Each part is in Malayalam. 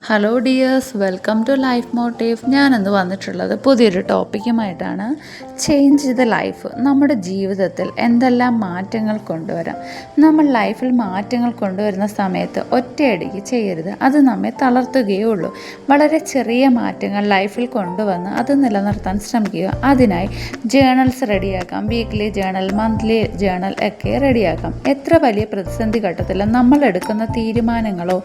Hello dears, welcome to Life Motive. ഞാനിന്ന് വന്നിട്ടുള്ളത് പുതിയൊരു ടോപ്പിക്കുമായിട്ടാണ്. Change the life. നമ്മുടെ ജീവിതത്തിൽ എന്തെല്ലാം മാറ്റങ്ങൾ കൊണ്ടുവരാം. നമ്മൾ ലൈഫിൽ മാറ്റങ്ങൾ കൊണ്ടുവരുന്ന സമയത്ത് ഒറ്റയടിക്ക് ചെയ്യരുത്. അത് നമ്മെ തളർത്തുകയേ ഉള്ളൂ. വളരെ ചെറിയ മാറ്റങ്ങൾ ലൈഫിൽ കൊണ്ടുവന്ന് അത് നിലനിർത്താൻ ശ്രമിക്കുക. അതിനായി ജേണൽസ് റെഡിയാക്കാം. വീക്ക്ലി ജേണൽ, മന്ത്ലി ജേണൽ ഒക്കെ റെഡിയാക്കാം. എത്ര വലിയ പ്രതിസന്ധി ഘട്ടത്തിലും നമ്മൾ എടുക്കുന്ന തീരുമാനങ്ങളോ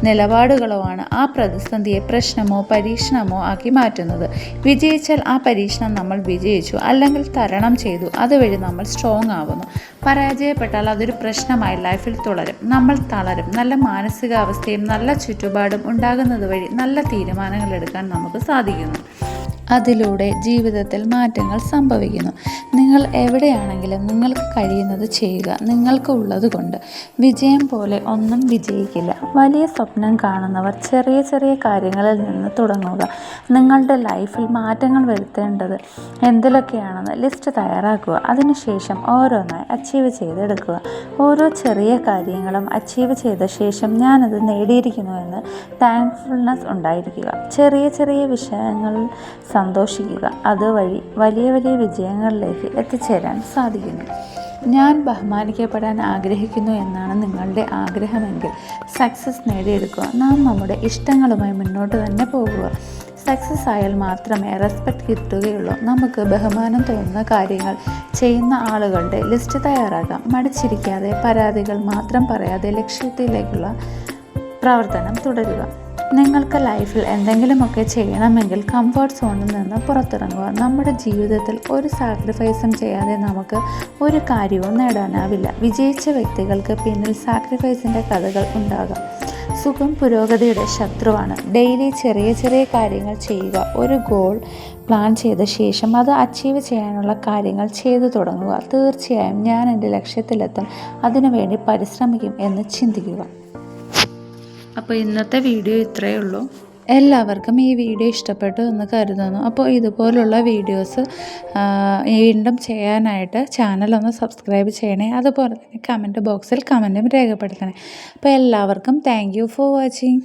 നിലപാടുകളോ ആണ് ആ പ്രതിസന്ധിയെ പ്രശ്നമോ പരീക്ഷണമോ ആക്കി മാറ്റുന്നത്. വിജയിച്ചാൽ ആ പരീക്ഷണം നമ്മൾ വിജയിച്ചു, അല്ലെങ്കിൽ തരണം ചെയ്തു, അതുവഴി നമ്മൾ സ്ട്രോങ് ആവുന്നു. പരാജയപ്പെട്ടാൽ അതൊരു പ്രശ്നമായി ലൈഫിൽ തുടരും. നമ്മൾ തളരും. നല്ല മാനസികാവസ്ഥയും നല്ല ചുറ്റുപാടും ഉണ്ടാകുന്നത് വഴി നല്ല തീരുമാനങ്ങൾ എടുക്കാൻ നമുക്ക് സാധിക്കുന്നു. അതിലൂടെ ജീവിതത്തിൽ മാറ്റങ്ങൾ സംഭവിക്കുന്നു. നിങ്ങൾ എവിടെയാണെങ്കിലും നിങ്ങൾക്ക് കഴിയുന്നത് ചെയ്യുക. നിങ്ങൾക്ക് ഉള്ളത് കൊണ്ട്. വിജയം പോലെ ഒന്നും വിജയിക്കില്ല. വലിയ സ്വപ്നം കാണുന്നവർ ചെറിയ ചെറിയ കാര്യങ്ങളിൽ നിന്ന് തുടങ്ങുക. നിങ്ങളുടെ ലൈഫിൽ മാറ്റങ്ങൾ വരുത്തേണ്ടത് എന്തിലൊക്കെയാണെന്ന് ലിസ്റ്റ് തയ്യാറാക്കുക. അതിനുശേഷം ഓരോന്നായി അച്ചീവ് ചെയ്തെടുക്കുക. ഓരോ ചെറിയ കാര്യങ്ങളും അച്ചീവ് ചെയ്ത ശേഷം ഞാനത് നേടിയിരിക്കുന്നുവെന്ന് താങ്ക്ഫുൾനെസ് ഉണ്ടായിരിക്കുക. ചെറിയ ചെറിയ വിഷയങ്ങളിൽ സന്തോഷിക്കുക. അതുവഴി വലിയ വലിയ വിജയങ്ങളിലേക്ക് എത്തിച്ചേരാൻ സാധിക്കുന്നു. ഞാൻ ബഹുമാനിക്കപ്പെടാൻ ആഗ്രഹിക്കുന്നു എന്നാണ് നിങ്ങളുടെ ആഗ്രഹമെങ്കിൽ സക്സസ് നേടിയെടുക്കുക. നാം നമ്മുടെ ഇഷ്ടങ്ങളുമായി മുന്നോട്ട് തന്നെ പോകുക. സക്സസ് ആയാൽ മാത്രമേ റെസ്പെക്റ്റ് കിട്ടുകയുള്ളൂ. നമുക്ക് ബഹുമാനം തോന്നുന്ന കാര്യങ്ങൾ ചെയ്യുന്ന ആളുകളുടെ ലിസ്റ്റ് തയ്യാറാക്കാം. മടിച്ചിരിക്കാതെ, പരാതികൾ മാത്രം പറയാതെ ലക്ഷ്യത്തിലേക്കുള്ള പ്രവർത്തനം തുടരുക. നിങ്ങൾക്ക് ലൈഫിൽ എന്തെങ്കിലുമൊക്കെ ചെയ്യണമെങ്കിൽ കംഫർട്ട് സോണിൽ നിന്ന് പുറത്തിറങ്ങുക. നമ്മുടെ ജീവിതത്തിൽ ഒരു സാക്രിഫൈസും ചെയ്യാതെ നമുക്ക് ഒരു കാര്യവും നേടാനാവില്ല. വിജയിച്ച വ്യക്തികൾക്ക് പിന്നിൽ സാക്രിഫൈസിൻ്റെ കഥകൾ ഉണ്ടാകാം. സുഖം പുരോഗതിയുടെ ശത്രുവാണ്. ഡെയിലി ചെറിയ ചെറിയ കാര്യങ്ങൾ ചെയ്യുക. ഒരു ഗോൾ പ്ലാൻ ചെയ്ത ശേഷം അത് അച്ചീവ് ചെയ്യാനുള്ള കാര്യങ്ങൾ ചെയ്തു തുടങ്ങുക. തീർച്ചയായും ഞാൻ എൻ്റെ ലക്ഷ്യത്തിലെത്തും, അതിനുവേണ്ടി പരിശ്രമിക്കും എന്ന് ചിന്തിക്കുക. അപ്പോൾ ഇന്നത്തെ വീഡിയോ ഇത്രയേ ഉള്ളൂ. എല്ലാവർക്കും ഈ വീഡിയോ ഇഷ്ടപ്പെട്ടു എന്ന് കരുതുന്നു. അപ്പോൾ ഇതുപോലുള്ള വീഡിയോസ് വീണ്ടും ചെയ്യാനായിട്ട് ചാനലൊന്ന് സബ്സ്ക്രൈബ് ചെയ്യണേ. അതുപോലെ തന്നെ കമൻറ്റ് ബോക്സിൽ കമൻറ്റും രേഖപ്പെടുത്തണേ. അപ്പോൾ എല്ലാവർക്കും താങ്ക് യു ഫോർ വാച്ചിങ്.